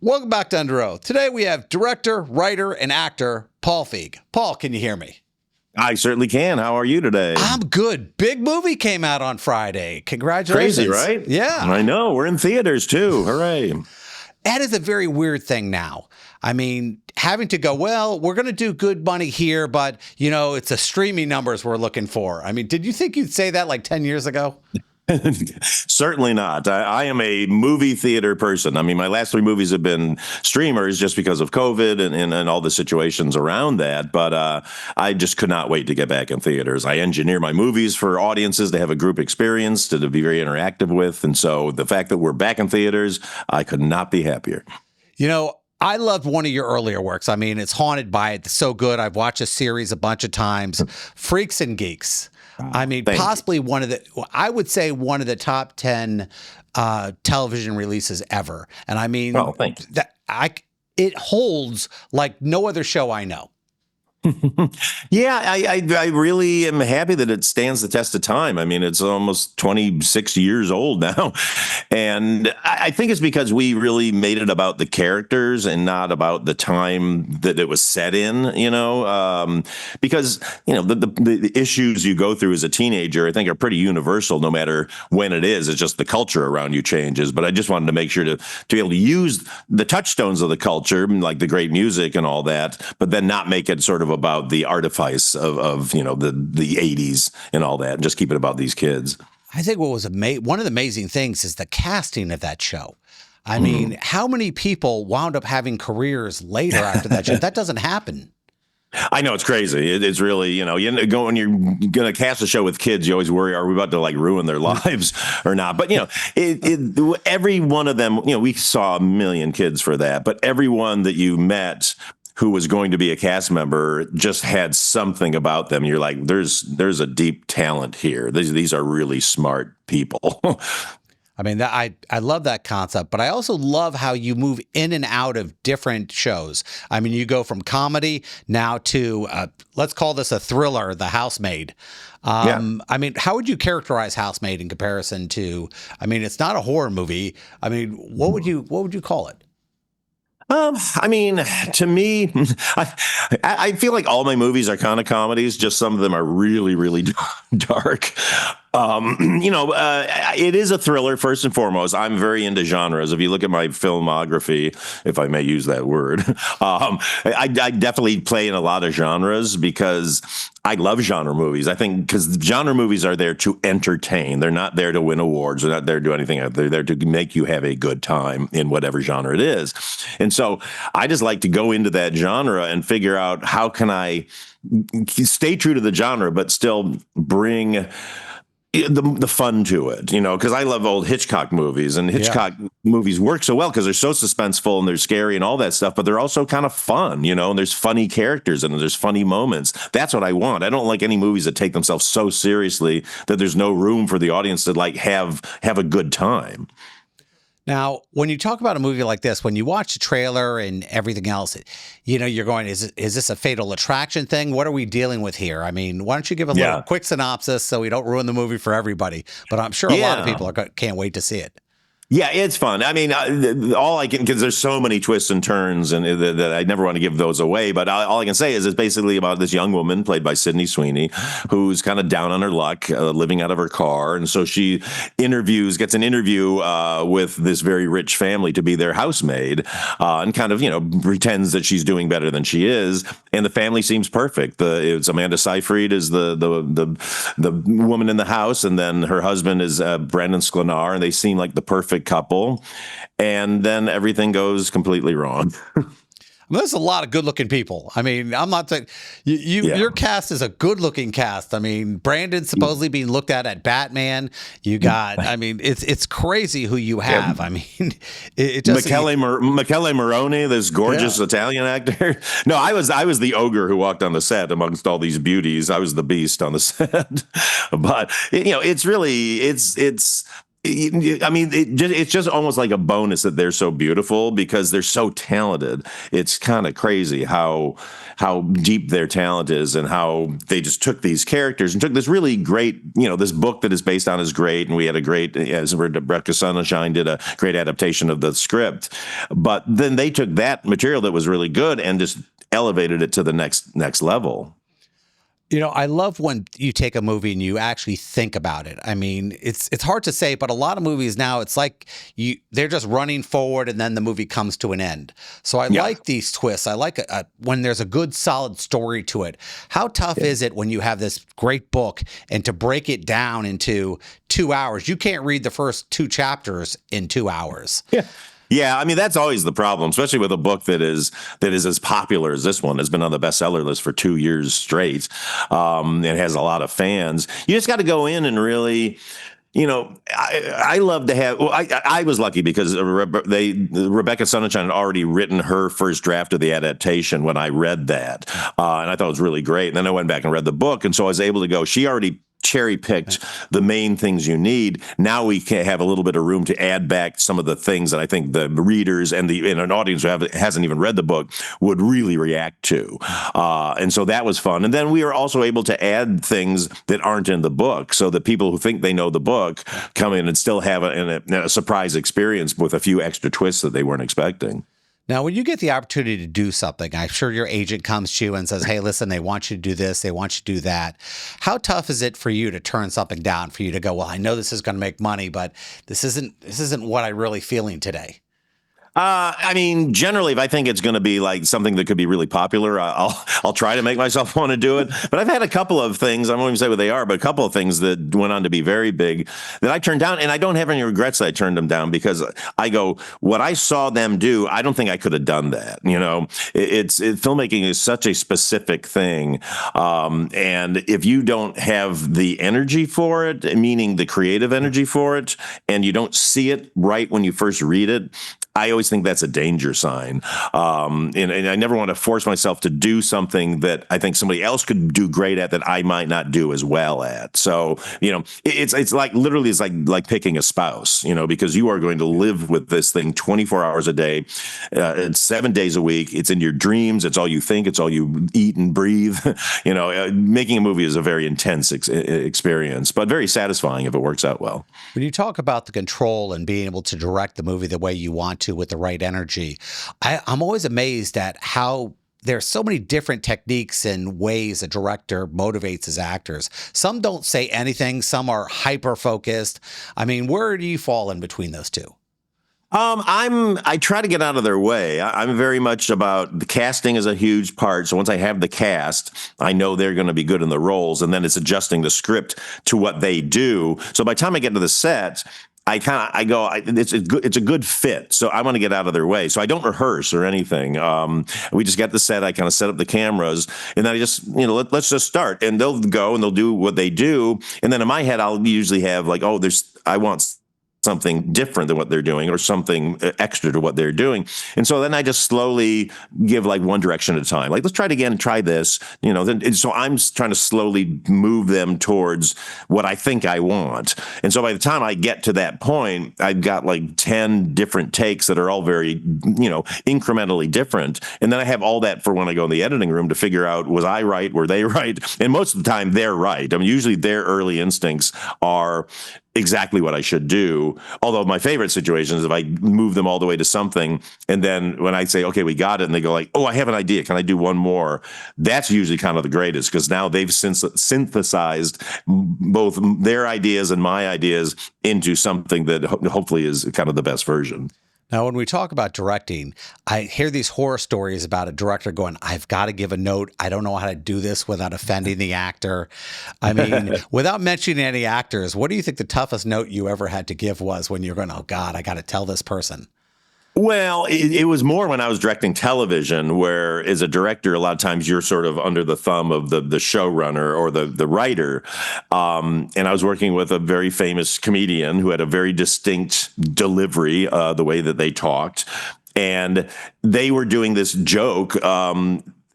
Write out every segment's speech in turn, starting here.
Welcome back to Under Oath. Today we have director, writer, and actor Paul Feig. Paul, can you hear me? I certainly can. How are you today? I'm good. Big movie came out on Friday. Congratulations. Crazy, right? Yeah. I know. We're in theaters too. Hooray. That is a very weird thing now. I mean, having to go, well, we're going to do good money here, but, it's the streaming numbers we're looking for. I mean, did you think you'd say that like 10 years ago? Certainly not. I am a movie theater person. I mean, my last three movies have been streamers just because of COVID and all the situations around that. But I just could not wait to get back in theaters. I engineer my movies for audiences to have a group experience, to be very interactive with. And so the fact that we're back in theaters, I could not be happier. I loved one of your earlier works. I mean, it's haunted by it. It's so good. I've watched a series a bunch of times. Freaks and Geeks. I mean, possibly I would say one of the top 10 television releases ever. And I mean, it holds like no other show I know. Yeah, I really am happy that it stands the test of time. I mean, it's almost 26 years old now. And I think it's because we really made it about the characters and not about the time that it was set in, because, the issues you go through as a teenager, I think are pretty universal no matter when it is. It's just the culture around you changes. But I just wanted to make sure to be able to use the touchstones of the culture, like the great music and all that, but then not make it sort of about the artifice of the 80s and all that, and just keep it about these kids. I think what was one of the amazing things is the casting of that show. I mean, how many people wound up having careers later after that show? That doesn't happen. I know, it's crazy. It's really, when you're going to cast a show with kids, you always worry, are we about to ruin their lives or not? But, every one of them, we saw a million kids for that, but everyone that you met who was going to be a cast member just had something about them. You're like, there's a deep talent here. These are really smart people. I mean, I love that concept, but I also love how you move in and out of different shows. I mean, you go from comedy now to, let's call this a thriller, The Housemaid. Yeah. I mean, how would you characterize Housemaid in comparison to, I mean, it's not a horror movie. I mean, what would you call it? I mean, to me, I feel like all my movies are kind of comedies. Just some of them are really, really dark. It is a thriller first and foremost. I'm very into genres. If you look at my filmography, if I may use that word, I definitely play in a lot of genres because I love genre movies. I think because genre movies are there to entertain. They're not there to win awards. They're not there to do anything. They're there to make you have a good time in whatever genre it is. And so I just like to go into that genre and figure out how can I stay true to the genre, but still bring the fun to it, because I love old Hitchcock movies, and Hitchcock movies work so well because they're so suspenseful and they're scary and all that stuff, but they're also kind of fun, and there's funny characters and there's funny moments. That's what I want. I don't like any movies that take themselves so seriously that there's no room for the audience to have a good time. Now, when you talk about a movie like this, when you watch the trailer and everything else, you're going, is this a Fatal Attraction thing? What are we dealing with here? I mean, why don't you give a little quick synopsis so we don't ruin the movie for everybody? But I'm sure a lot of people can't wait to see it. Yeah, it's fun. I mean, because there's so many twists and turns, and that I never want to give those away. But all I can say is it's basically about this young woman played by Sydney Sweeney, who's kind of down on her luck, living out of her car, and so she gets an interview with this very rich family to be their housemaid, and kind of pretends that she's doing better than she is. And the family seems perfect. It's Amanda Seyfried is the woman in the house, and then her husband is Brandon Sklenar, and they seem like the perfect couple, and then everything goes completely wrong. There's a lot of good-looking people. I mean, I'm not saying your cast is a good-looking cast. I mean, Brandon's supposedly being looked at Batman. You got, I mean, it's crazy who you have. I mean, it just Michele Moroni, this gorgeous Italian actor. No, I was the ogre who walked on the set amongst all these beauties. I was the beast on the set. But it's really I mean, it's just almost like a bonus that they're so beautiful because they're so talented. It's kind of crazy how deep their talent is and how they just took these characters and took this really great, this book that is based on is great, and we had a great, as Rebecca Sunshine did a great adaptation of the script, but then they took that material that was really good and just elevated it to the next level. I love when you take a movie and you actually think about it. I mean, it's hard to say, but a lot of movies now, it's like they're just running forward and then the movie comes to an end. So I like these twists. I like when there's a good, solid story to it. How tough is it when you have this great book and to break it down into 2 hours? You can't read the first 2 chapters in 2 hours. Yeah. Yeah, I mean that's always the problem, especially with a book that is as popular as this one. Has been on the bestseller list for 2 years straight. It has a lot of fans. You just got to go in and really, I love to have. Well, I was lucky because Rebecca Sunshine had already written her first draft of the adaptation when I read that, and I thought it was really great. And then I went back and read the book, and so I was able to go. She already cherry picked the main things you need. Now we can have a little bit of room to add back some of the things that I think the readers and an audience who hasn't even read the book would really react to. And so that was fun. And then we were also able to add things that aren't in the book so that people who think they know the book come in and still have a surprise experience with a few extra twists that they weren't expecting. Now, when you get the opportunity to do something, I'm sure your agent comes to you and says, hey, listen, they want you to do this, they want you to do that. How tough is it for you to turn something down, for you to go, well, I know this is going to make money, but this isn't what I'm really feeling today? I mean, generally, if I think it's going to be like something that could be really popular, I'll try to make myself want to do it. But I've had a couple of things, I won't even say what they are, but a couple of things that went on to be very big that I turned down. And I don't have any regrets that I turned them down because I go, what I saw them do, I don't think I could have done that. Filmmaking is such a specific thing. And if you don't have the energy for it, meaning the creative energy for it, and you don't see it right when you first read it, I always think that's a danger sign. And I never want to force myself to do something that I think somebody else could do great at that I might not do as well at. So, it's like literally it's like picking a spouse, because you are going to live with this thing 24 hours a day, 7 days a week. It's in your dreams. It's all you think. It's all you eat and breathe. Making a movie is a very intense experience, but very satisfying if it works out well. When you talk about the control and being able to direct the movie the way you want to with the right energy, I'm always amazed at how there's so many different techniques and ways a director motivates his actors. Some don't say anything. Some are hyper focused. I mean, where do you fall in between those two? I try to get out of their way. I'm very much about the casting is a huge part. So once I have the cast, I know they're going to be good in the roles, and then it's adjusting the script to what they do. So by the time I get to the set, it's a good fit. So I want to get out of their way. So I don't rehearse or anything. We just get the set. I kind of set up the cameras, and then I just, let's just start. And they'll go and they'll do what they do. And then in my head, I'll usually have like, I want something different than what they're doing or something extra to what they're doing. And so then I just slowly give like one direction at a time. Like, let's try it again and try this, so I'm trying to slowly move them towards what I think I want. And so by the time I get to that point, I've got like 10 different takes that are all very, incrementally different. And then I have all that for when I go in the editing room to figure out, was I right? Were they right? And most of the time they're right. I mean, usually their early instincts are exactly what I should do. Although my favorite situation is if I move them all the way to something, and then when I say, okay, we got it, and they go like, oh, I have an idea. Can I do one more? That's usually kind of the greatest, because now they've synthesized both their ideas and my ideas into something that hopefully is kind of the best version. Now, when we talk about directing, I hear these horror stories about a director going, I've got to give a note. I don't know how to do this without offending the actor. I mean, without mentioning any actors, what do you think the toughest note you ever had to give was when you're going, oh, God, I got to tell this person? Well, it was more when I was directing television, where as a director, a lot of times you're sort of under the thumb of the showrunner or the writer. And I was working with a very famous comedian who had a very distinct delivery, the way that they talked. And they were doing this joke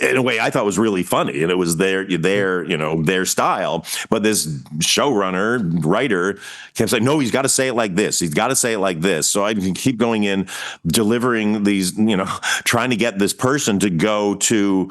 in a way I thought was really funny, and it was their style. But this showrunner, writer kept saying, no, he's got to say it like this. He's got to say it like this. So I can keep going in, delivering these, trying to get this person to go to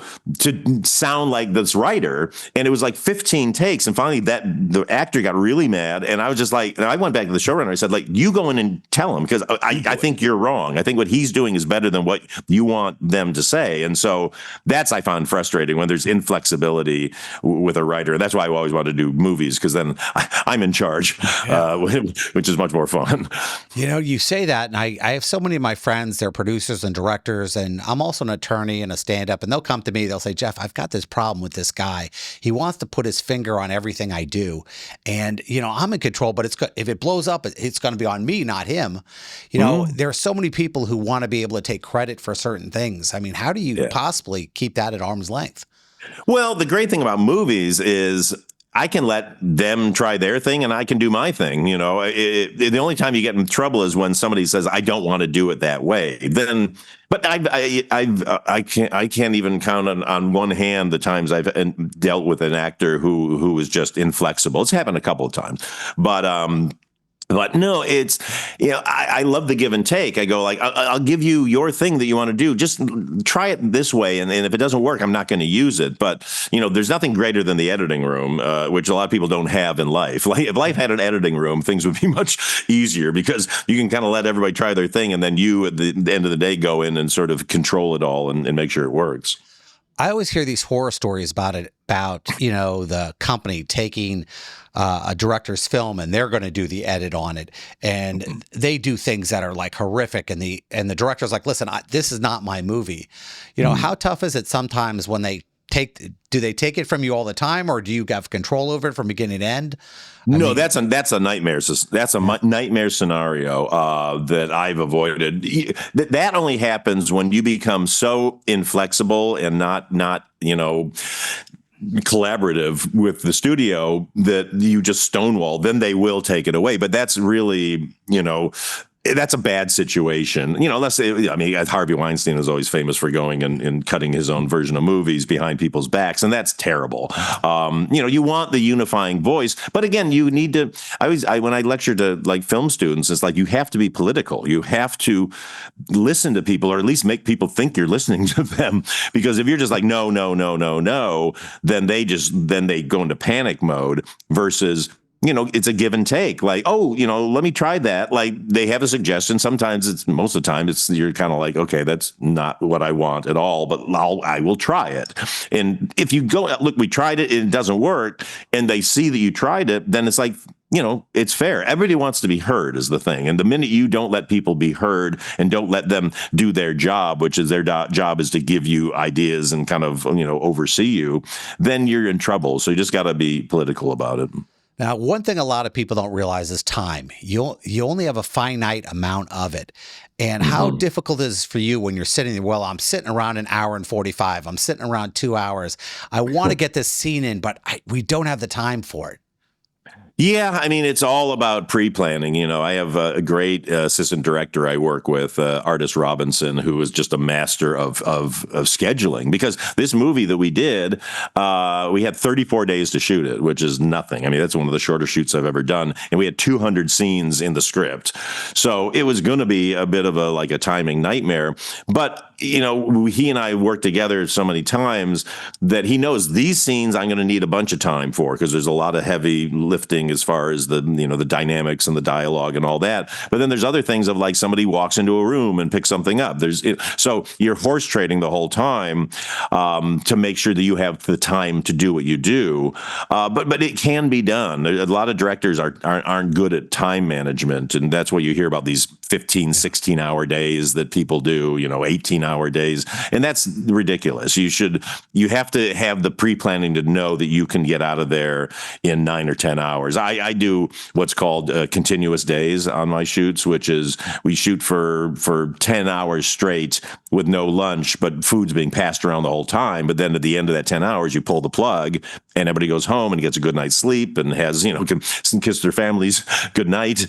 sound like this writer. And it was like 15 takes. And finally the actor got really mad. And I was just like, and I went back to the showrunner. I said, like, you go in and tell him, because I think you're wrong. I think what he's doing is better than what you want them to say. And so that's, I found frustrating when there's inflexibility with a writer. That's why I always wanted to do movies, because then I'm in charge, which is much more fun. You say that, and I have so many of my friends, they're producers and directors, and I'm also an attorney and a stand-up, and they'll come to me, they'll say, Jeff, I've got this problem with this guy. He wants to put his finger on everything I do. And, I'm in control, but if it blows up, it's going to be on me, not him. There are so many people who want to be able to take credit for certain things. I mean, how do you possibly keep that at arm's length? Well, the great thing about movies is I can let them try their thing and I can do my thing. The only time you get in trouble is when somebody says, I don't want to do it that way. Then, but I can't even count on one hand the times I've dealt with an actor who was just inflexible. It's happened a couple of times, but no, it's, I love the give and take. I go like, I'll give you your thing that you want to do. Just try it this way. And if it doesn't work, I'm not going to use it. But, there's nothing greater than the editing room, which a lot of people don't have in life. Like, if life had an editing room, things would be much easier, because you can kind of let everybody try their thing. And then you, at the end of the day, go in and sort of control it all and make sure it works. I always hear these horror stories about the company taking a director's film and they're going to do the edit on it, and they do things that are like horrific, and the director's like, listen, this is not my movie. How tough is it sometimes when do they take it from you all the time, or do you have control over it from beginning to end? That's a nightmare. That's a nightmare scenario that I've avoided. That only happens when you become so inflexible and not collaborative with the studio that you just stonewall. Then they will take it away. But that's really, that's a bad situation. Harvey Weinstein is always famous for going and cutting his own version of movies behind people's backs, and that's terrible. You want the unifying voice, but again, you need to. When I lecture to like film students, it's like you have to be political. You have to listen to people, or at least make people think you're listening to them. Because if you're just like no, then they go into panic mode versus, it's a give and take. Like, let me try that. Like, they have a suggestion. Sometimes most of the time you're kind of like, okay, that's not what I want at all, but I will try it. And if you go, look, we tried it and it doesn't work, and they see that you tried it, then it's like, it's fair. Everybody wants to be heard is the thing. And the minute you don't let people be heard and don't let them do their job, which is their job is to give you ideas and kind of, oversee you, then you're in trouble. So you just got to be political about it. Now, one thing a lot of people don't realize is time. You only have a finite amount of it. And how difficult it is for you when you're sitting there, well, I'm sitting around an hour and 45. I'm sitting around 2 hours. I want to get this scene in, but we don't have the time for it. Yeah, it's all about pre-planning. I have a great assistant director I work with, Artist Robinson, who is just a master of scheduling. Because this movie that we did, we had 34 days to shoot it, which is nothing. That's one of the shorter shoots I've ever done, and we had 200 scenes in the script. So it was going to be a bit of a timing nightmare. But he and I worked together so many times that he knows these scenes I'm going to need a bunch of time for, because there's a lot of heavy lifting as far as the dynamics and the dialogue and all that. But then there's other things of like somebody walks into a room and picks something up. So you're horse trading the whole time to make sure that you have the time to do what you do. But it can be done. A lot of directors aren't good at time management, and that's what you hear about these 15, 16-hour days that people do, 18-hour days, and that's ridiculous. You have to have the pre-planning to know that you can get out of there in 9 or 10 hours. I do what's called continuous days on my shoots, which is we shoot for 10 hours straight with no lunch, but food's being passed around the whole time. But then at the end of that 10 hours, you pull the plug and everybody goes home and gets a good night's sleep and has, can kiss their families good night.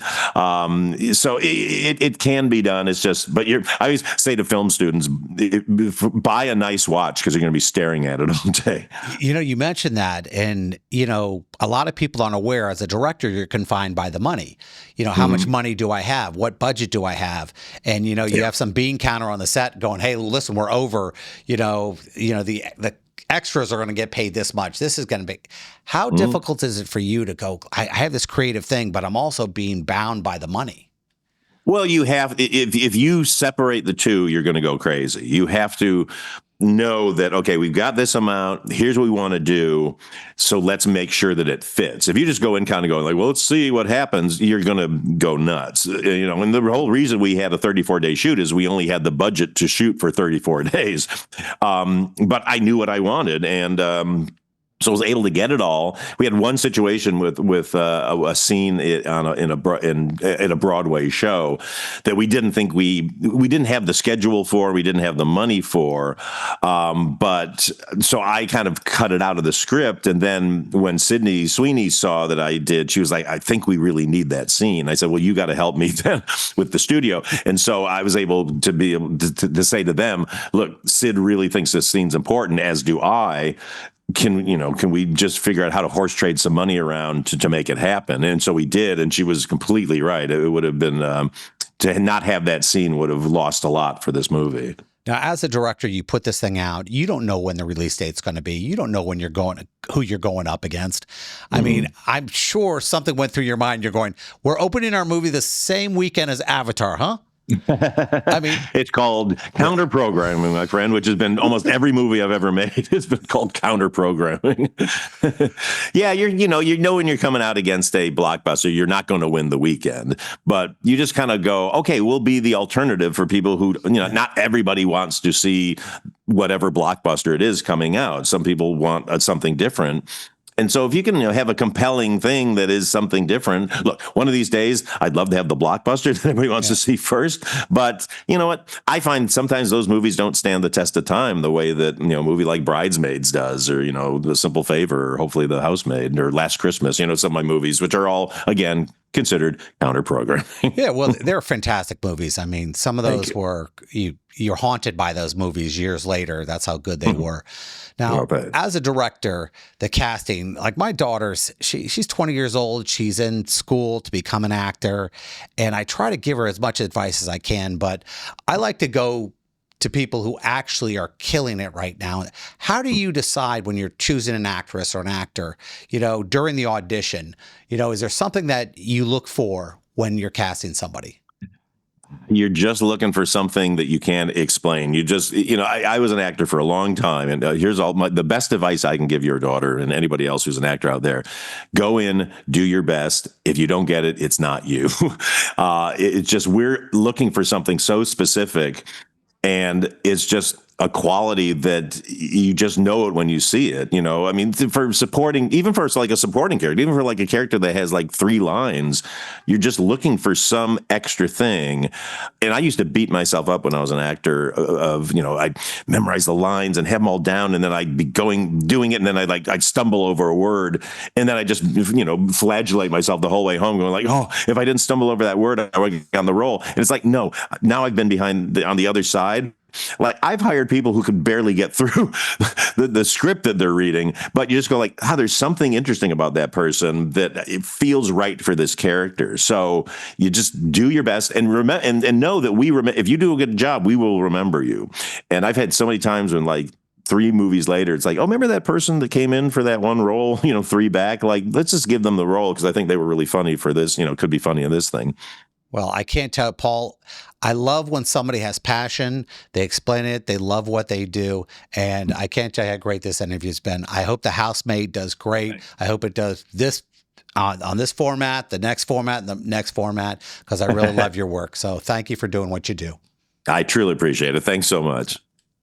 So it can be done. It's just, but I always say to film students, buy a nice watch because you're going to be staring at it all day. You mentioned that, and a lot of people aren't aware. As a director, you're confined by the money. How much money do I have? What budget do I have? And you have some bean counter on the set going, "Hey, listen, we're over. The extras are going to get paid this much. This is going to be." How difficult is it for you to go, I have this creative thing, but I'm also being bound by the money? Well, you have, if you separate the two, you're going to go crazy. You have to know that, okay, we've got this amount, here's what we want to do, so let's make sure that it fits. If you just go in kind of going like, well, let's see what happens, you're going to go nuts. And the whole reason we had a 34-day shoot is we only had the budget to shoot for 34 days. But I knew what I wanted, and so I was able to get it all. We had one situation with a scene in a Broadway show that we didn't think we didn't have the schedule for, we didn't have the money for, but so I kind of cut it out of the script. And then when Sydney Sweeney saw that I did, she was like, "I think we really need that scene." I said, "Well, you got to help me then with the studio." And so I was able to be able to say to them, "Look, Sid really thinks this scene's important, as do I. Can we just figure out how to horse trade some money around to make it happen?" And so we did, and she was completely right. It would have been to not have that scene would have lost a lot for this movie. Now, as a director, you put this thing out. You don't know when the release date's going to be. You don't know when who you're going up against. I mean, I'm sure something went through your mind. You're going, "We're opening our movie the same weekend as Avatar, huh?" I mean, it's called counter programming, my friend, which has been almost every movie I've ever made. It's been called counter programming. Yeah, you know when you're coming out against a blockbuster, you're not going to win the weekend, but you just kind of go, okay, we'll be the alternative for people who, not everybody wants to see whatever blockbuster it is coming out. Some people want something different. And so if you can have a compelling thing that is something different, look, one of these days, I'd love to have the blockbuster that everybody wants to see first. But you know what? I find sometimes those movies don't stand the test of time the way that, a movie like Bridesmaids does, or, The Simple Favor, or hopefully The Housemaid, or Last Christmas, some of my movies, which are all, again, considered counter programming. Yeah, well, they're fantastic movies. I mean, some of those were, you're haunted by those movies years later. That's how good they were. Now, as a director, the casting, like my daughter's, she's 20 years old. She's in school to become an actor. And I try to give her as much advice as I can, but I like to go to people who actually are killing it right now. How do you decide when you're choosing an actress or an actor, during the audition, is there something that you look for when you're casting somebody? You're just looking for something that you can't explain. You just, I was an actor for a long time, and here's the best advice I can give your daughter and anybody else who's an actor out there: go in, do your best. If you don't get it, it's not you. It's just, we're looking for something so specific, and it's just a quality that you just know it when you see it. I mean, for supporting, even for like a supporting character, even for like a character that has like 3 lines, you're just looking for some extra thing. And I used to beat myself up when I was an actor I'd memorize the lines and have them all down, and then I'd be doing it, and then I'd stumble over a word, and then I just, flagellate myself the whole way home, going like, oh, if I didn't stumble over that word, I would get on the roll. And it's like, no, now I've been on the other side. Like, I've hired people who could barely get through the script that they're reading, but you just go like, there's something interesting about that person that it feels right for this character. So you just do your best and remember, and know that if you do a good job, we will remember you. And I've had so many times when, like, 3 movies later, it's like, oh, remember that person that came in for that one role, 3 back? Like, let's just give them the role because I think they were really funny for this, could be funny in this thing. Well, I can't tell, Paul. I love when somebody has passion. They explain it. They love what they do. And I can't tell you how great this interview's been. I hope The Housemaid does great. Right. I hope it does this on this format, the next format, and the next format, because I really love your work. So thank you for doing what you do. I truly appreciate it. Thanks so much.